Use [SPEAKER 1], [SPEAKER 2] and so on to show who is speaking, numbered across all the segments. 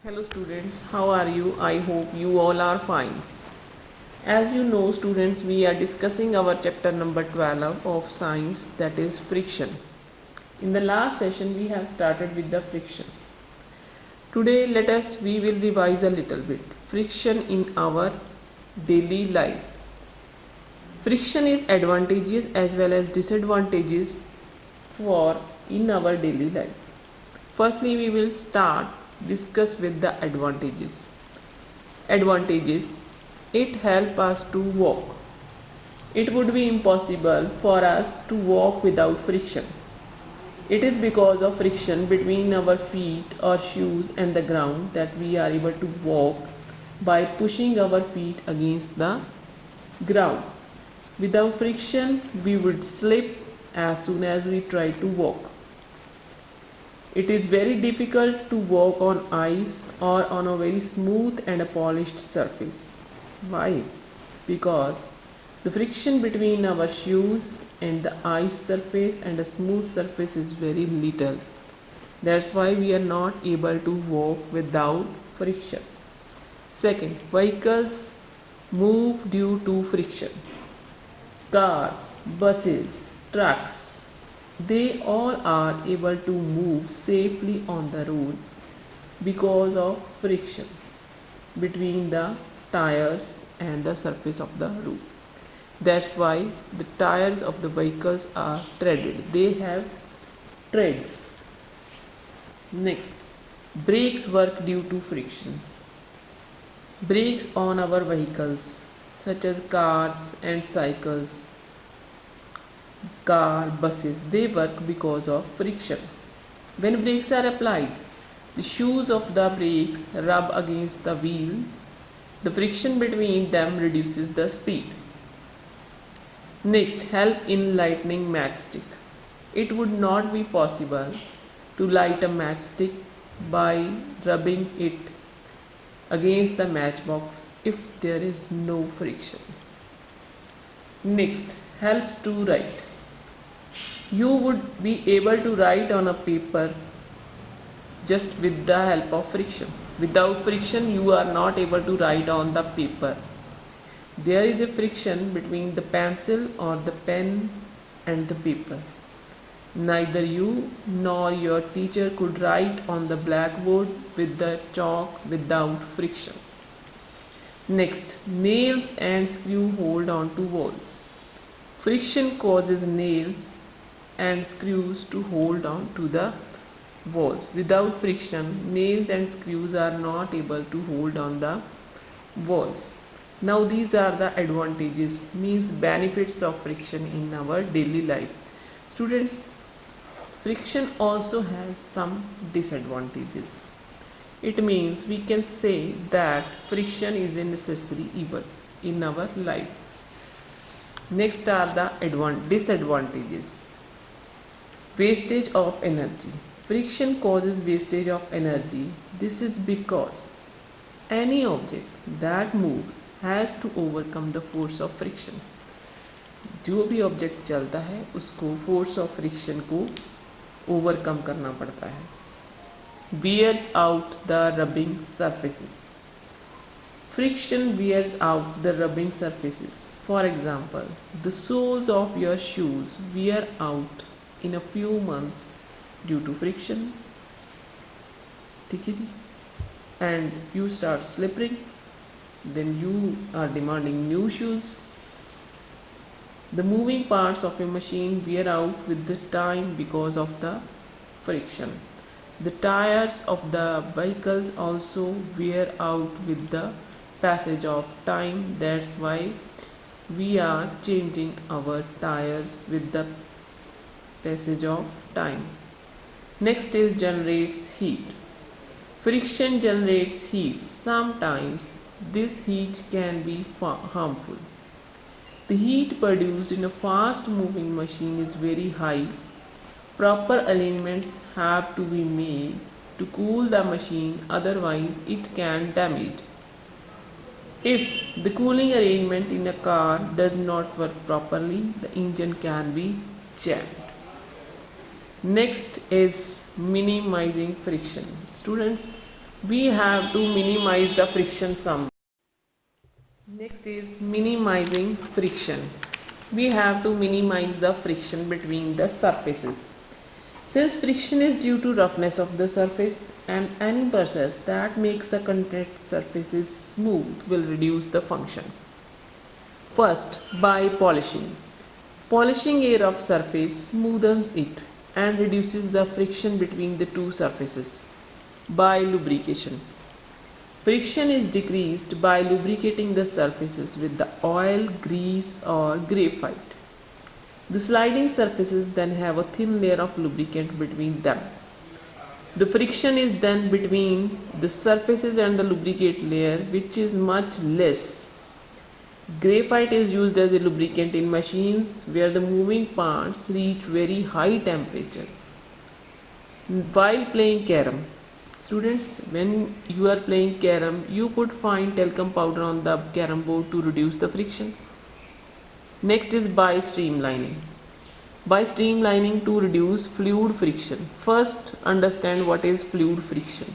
[SPEAKER 1] Hello students, how are you? I hope you all are fine. As you know students, we are discussing our chapter number 12 of science, that is friction. In the last session we have started with the friction. Today we will revise a little bit. Friction in our daily life. Friction is advantageous as well as disadvantages for in our daily life. Firstly we will discuss with the advantages. Advantages: it helps us to walk. It would be impossible for us to walk without friction. It is because of friction between our feet or shoes and the ground that we are able to walk by pushing our feet against the ground. Without friction, we would slip as soon as we try to walk. It is very difficult to walk on ice or on a very smooth and a polished surface. Why? Because the friction between our shoes and the ice surface and a smooth surface is very little. That's why we are not able to walk without friction. Second, vehicles move due to friction. Cars, buses, trucks, they all are able to move safely on the road because of friction between the tires and the surface of the road. That's why the tires of the vehicles are treaded. They have treads. Next, brakes work due to friction. Brakes on our vehicles such as cars and cycles, buses, they work because of friction. When brakes are applied, the shoes of the brakes rub against the wheels. The friction between them reduces the speed. Next, help in lighting matchstick. It would not be possible to light a matchstick by rubbing it against the matchbox if there is no friction. Next, helps to write. You would be able to write on a paper just with the help of friction. Without friction, you are not able to write on the paper. There is a friction between the pencil or the pen and the paper. Neither you nor your teacher could write on the blackboard with the chalk without friction. Next, nails and screw hold on to walls. Friction causes nails and screws to hold on to the walls. Without friction, nails and screws are not able to hold on the walls. Now these are the advantages, means benefits of friction in our daily life. Students, friction also has some disadvantages. It means we can say that friction is a necessary evil in our life. Next are the disadvantages. Wastage of energy. Friction causes wastage of energy. This is because any object that moves has to overcome the force of friction. जो भी object चलता है उसको force of friction को overcome करना पड़ता है. Wears out the rubbing surfaces. Friction wears out the rubbing surfaces. For example, the soles of your shoes wear out in a few months due to friction. ठीक है जी. And you start slipping, then you are demanding new shoes. The moving parts of a machine wear out with the time because of the friction. The tires of the vehicles also wear out with the passage of time. That's why we are changing our tires with the passage of time. Next is generates heat. Friction generates heat. Sometimes this heat can be harmful. The heat produced in a fast moving machine is very high. Proper arrangements have to be made to cool the machine, otherwise it can damage. If the cooling arrangement in a car does not work properly, the engine can be jammed. Next is minimizing friction. Students, we have to minimize the friction some. Next is minimizing friction. We have to minimize the friction between the surfaces. Since friction is due to roughness of the surface, and any process that makes the contact surfaces smooth will reduce the function. First, by polishing. Polishing a rough surface smoothens it and reduces the friction between the two surfaces. By lubrication. Friction is decreased by lubricating the surfaces with the oil, grease or graphite. The sliding surfaces then have a thin layer of lubricant between them. The friction is then between the surfaces and the lubricant layer, which is much less. Graphite is used as a lubricant in machines where the moving parts reach very high temperature. While playing carom. Students, when you are playing carom, you put fine talcum powder on the carom board to reduce the friction. Next is by streamlining. By streamlining to reduce fluid friction. First, understand what is fluid friction.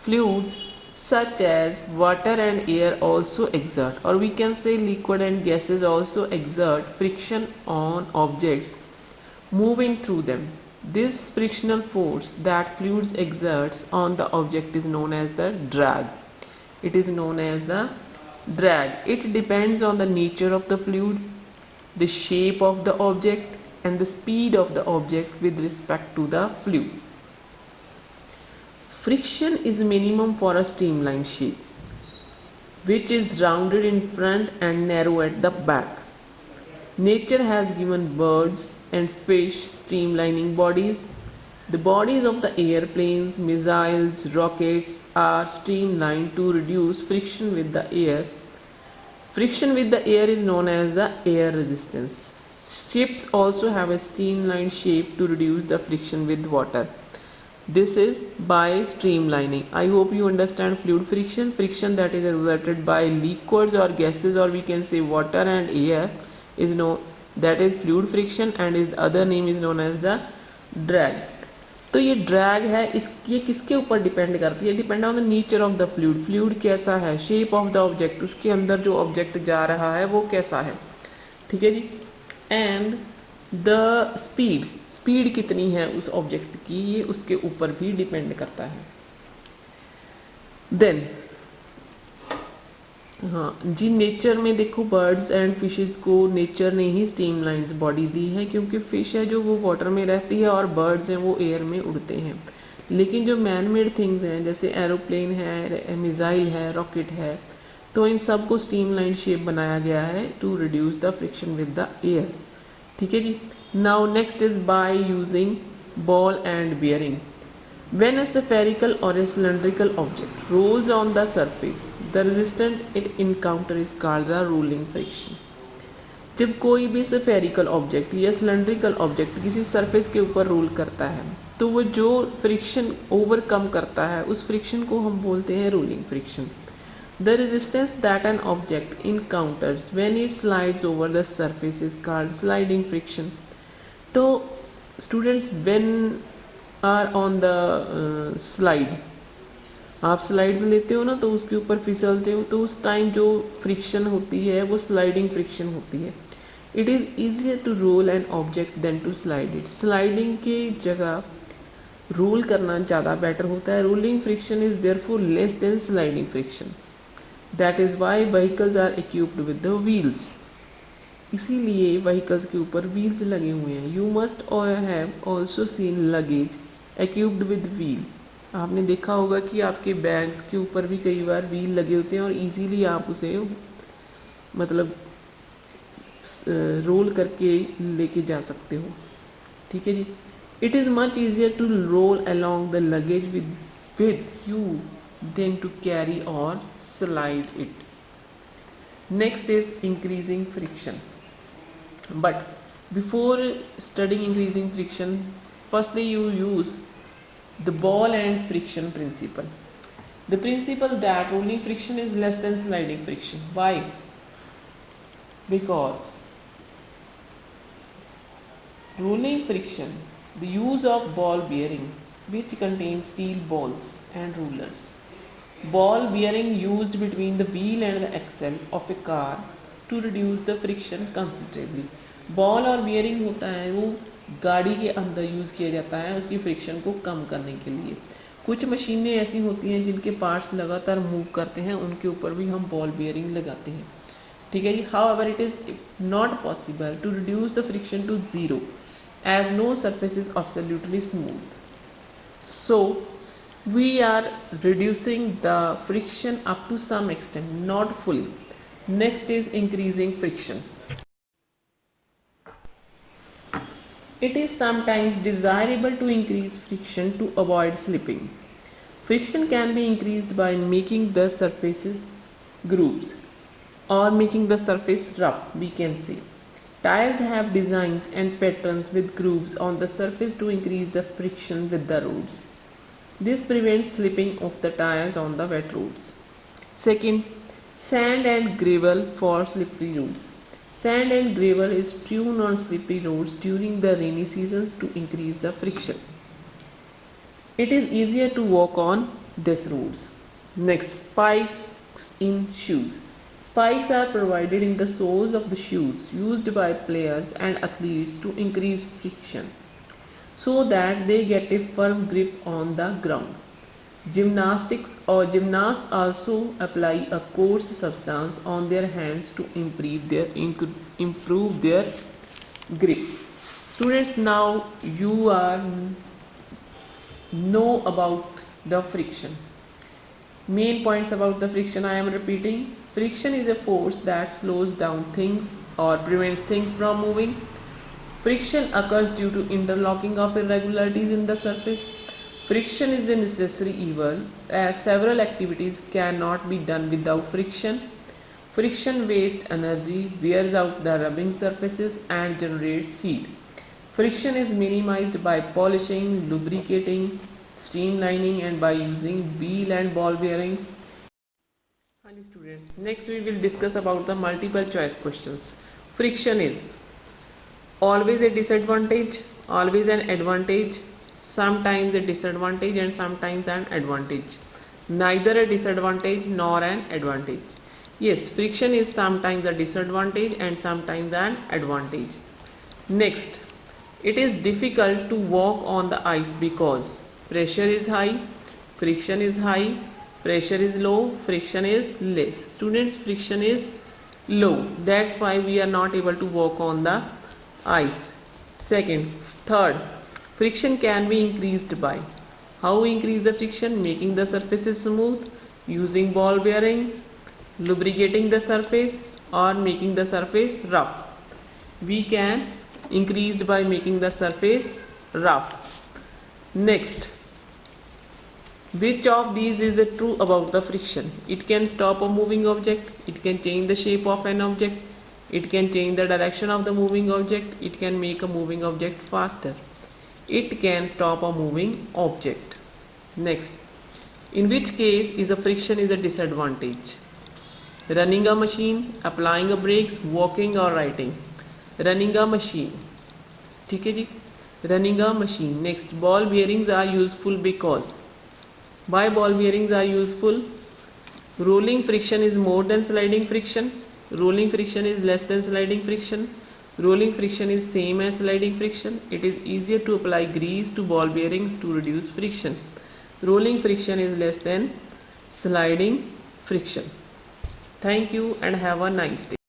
[SPEAKER 1] Fluids such as water and air also exert, or we can say liquid and gases also exert friction on objects moving through them. This frictional force that fluids exerts on the object is known as the drag. It is known as the drag. It depends on the nature of the fluid, the shape of the object and the speed of the object with respect to the fluid. Friction is minimum for a streamlined shape, which is rounded in front and narrow at the back. Nature has given birds and fish streamlining bodies. The bodies of the airplanes, missiles, rockets are streamlined to reduce friction with the air. Friction with the air is known as the air resistance. Ships also have a streamlined shape to reduce the friction with water. This is by streamlining. I hope you understand fluid friction. Friction that is exerted by liquids or gases, or we can say water and air, is known, that is fluid friction, and its other name is known as the drag. तो ये drag है, ये किसके ऊपर depend करती है? Depend on the nature of the fluid. Fluid कैसा है, शेप ऑफ द ऑब्जेक्ट, उसके अंदर जो ऑब्जेक्ट जा रहा है वो कैसा है. ठीक है जी. एंड द स्पीड, स्पीड कितनी है उस ऑब्जेक्ट की, ये उसके ऊपर भी डिपेंड करता है. देन हाँ जी, नेचर में देखो बर्ड्स एंड फिशेस को नेचर ने ही स्ट्रीमलाइंड बॉडी दी है, क्योंकि फिश है जो वो वाटर में रहती है और बर्ड्स हैं वो एयर में उड़ते हैं. लेकिन जो मैन मेड थिंग्स हैं जैसे एरोप्लेन है, मिसाइल है, रॉकेट है, तो इन सब को स्ट्रीमलाइन शेप बनाया गया है to reduce the friction with the air. ठीक है जी. Now next is by using ball and bearing. When a spherical or a cylindrical object rolls on the surface, the resistance it encounters is called the rolling friction. जब कोई भी spherical object या cylindrical object किसी surface के ऊपर role करता है, तो वो जो friction overcome करता है उस friction को हम बोलते हैं rolling friction. The resistance that an object encounters when it slides over the surface is called sliding friction. तो students, when are on the slide, आप स्लाइड लेते हो ना तो उसके ऊपर फिसलते हो, तो उस टाइम जो फ्रिक्शन होती है वो स्लाइडिंग फ्रिक्शन होती है. It is easier to roll an object than to slide it. Sliding के जगह रोल करना ज़्यादा बेटर होता है. Rolling friction is therefore less than sliding friction. That is why vehicles are equipped with the wheels. इसीलिए vehicles के ऊपर wheels लगे हुए हैं. You must have also seen luggage equipped with wheel. आपने देखा होगा कि आपके बैग्स के ऊपर भी कई बार व्हील लगे होते हैं और इजीली आप उसे मतलब रोल करके लेके जा सकते हो. ठीक है जी. It is much easier to roll along the luggage with you than to carry or slide it. Next is increasing friction. But before studying increasing friction, firstly you use the ball and friction principle. The principle that rolling friction is less than sliding friction. Why? Because rolling friction, the use of ball bearing which contains steel balls and rulers, Ball bearing used between the wheel and the axle of a car to reduce the friction considerably. Ball और bearing होता है वो गाड़ी के अंदर use किया जाता है उसकी फ्रिक्शन को कम करने के लिए. कुछ मशीनें ऐसी होती हैं जिनके पार्ट्स लगातार मूव करते हैं, उनके ऊपर भी हम बॉल बियरिंग लगाते हैं. ठीक है जी. However, it is not possible to reduce the friction to zero as no surface is absolutely smooth. So we are reducing the friction up to some extent, not fully. Next is increasing friction. It is sometimes desirable to increase friction to avoid slipping. Friction can be increased by making the surfaces grooves or making the surface rough, we can say. Tires have designs and patterns with grooves on the surface to increase the friction with the roads. This prevents slipping of the tires on the wet roads. Second, sand and gravel for slippery roads. Sand and gravel is strewn on slippery roads during the rainy seasons to increase the friction. It is easier to walk on these roads. Next, spikes in shoes. Spikes are provided in the soles of the shoes used by players and athletes to increase friction so that they get a firm grip on the ground. Gymnasts also apply a coarse substance on their hands to improve their grip. Students, now you know about the friction. Main points about the friction I am repeating. Friction is a force that slows down things or prevents things from moving. Friction occurs due to interlocking of irregularities in the surface. Friction is a necessary evil as several activities cannot be done without friction. Friction wastes energy, wears out the rubbing surfaces and generates heat. Friction is minimized by polishing, lubricating, streamlining and by using wheel and ball bearings. Hello students, next we will discuss about the multiple choice questions. Friction is always a disadvantage, always an advantage, sometimes a disadvantage and sometimes an advantage. Neither a disadvantage nor an advantage. Yes, friction is sometimes a disadvantage and sometimes an advantage. Next, it is difficult to walk on the ice because pressure is high, friction is high, pressure is low, friction is less. Students, friction is low. That's why we are not able to walk on the ice. Third, friction can be increased by. How we increase the friction? Making the surfaces smooth, using ball bearings, lubricating the surface or making the surface rough. We can increase by making the surface rough. Next, which of these is true about the friction? It can stop a moving object, it can change the shape of an object, it can change the direction of the moving object, it can make a moving object faster. It can stop a moving object. Next, in which case is a friction is a disadvantage? Running a machine, applying a brakes, walking or writing. Running a machine. ठीक है जी? Running a machine. Next, ball bearings are useful because. Why ball bearings are useful? Rolling friction is more than sliding friction. Rolling friction is less than sliding friction. Rolling friction is same as sliding friction. It is easier to apply grease to ball bearings to reduce friction. Rolling friction is less than sliding friction. Thank you and have a nice day.